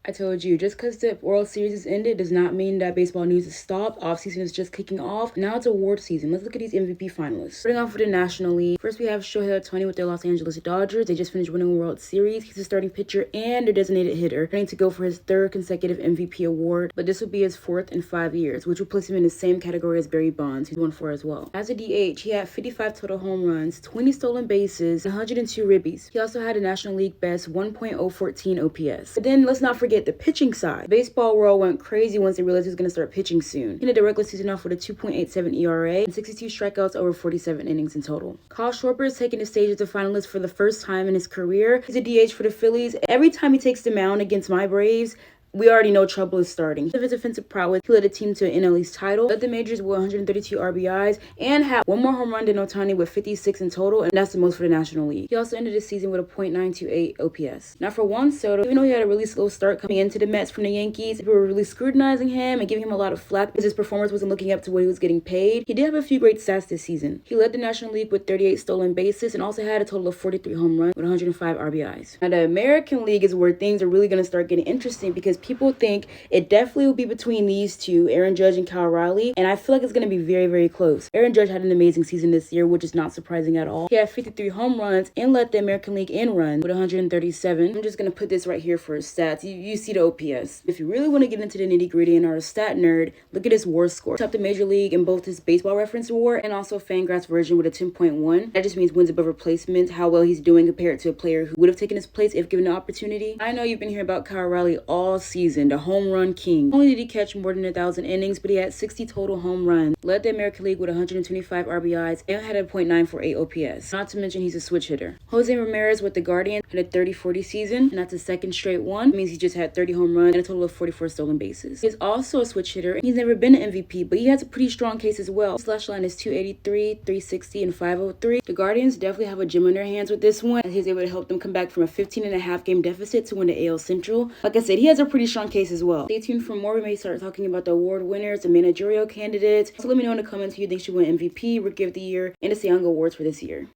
I told you, just because the World Series is ended does not mean that baseball news is stopped. Offseason is just kicking off. Now it's award season. Let's look at these MVP finalists. Starting off with the National League. First, we have Shohei Ohtani with the Los Angeles Dodgers. They just finished winning the World Series. He's a starting pitcher and their designated hitter, planning to go for his third consecutive MVP award, but this will be his fourth in 5 years, which will place him in the same category as Barry Bonds, who's won 4 as well. As a DH, he had 55 total home runs, 20 stolen bases, 102 ribbies. He also had a National League best 1.014 OPS. But then let's not forget the pitching side. Baseball world went crazy once they realized he was going to start pitching soon. He ended the regular season off with a 2.87 ERA and 62 strikeouts over 47 innings in total. Kyle Schwarber is taking the stage as a finalist for the first time in his career. He's a DH for the Phillies. Every time he takes the mound against my Braves, we already know trouble is starting. Of his offensive prowess, he led the team to an NL East title, led the majors with 132 RBIs, and had one more home run than Ohtani with 56 in total, and that's the most for the National League. He also ended the season with a .928 OPS. Now for Juan Soto, even though he had a really slow start coming into the Mets from the Yankees, people were really scrutinizing him and giving him a lot of flack because his performance wasn't looking up to what he was getting paid. He did have a few great stats this season. He led the National League with 38 stolen bases and also had a total of 43 home runs with 105 RBIs. Now the American League is where things are really going to start getting interesting because people think it definitely will be between these two, Aaron Judge and Kyle Riley, and I feel like it's going to be very, very close. Aaron Judge had an amazing season this year, which is not surprising at all. He had 53 home runs and led the American League in runs with 137. I'm just going to put this right here for his stats. You see the OPS. If you really want to get into the nitty-gritty and are a stat nerd, look at his WAR score. Topped the Major League in both his Baseball Reference WAR and also Fangraphs version with a 10.1. That just means wins above replacement, how well he's doing compared to a player who would have taken his place if given the opportunity. I know you've been hearing about Kyle Riley all season, the home run king. Not only did he catch more than 1,000 innings, but he had 60 total home runs, led the American League with 125 RBIs, and had a .948 OPS. Not to mention he's a switch hitter. Jose Ramirez with the Guardians had a 30-40 season, and that's his second straight one. That means he just had 30 home runs and a total of 44 stolen bases. He's also a switch hitter, and he's never been an MVP, but he has a pretty strong case as well. His slash line is 283, 360, and 503. The Guardians definitely have a gem on their hands with this one, as he's able to help them come back from a 15.5 game deficit to win the AL Central. Like I said, he has a pretty strong case as well. Stay tuned for more. We may start talking about the award winners, the managerial candidates. So let me know in the comments who you think should win MVP, Rookie of the Year, and the Cy Young Awards for this year.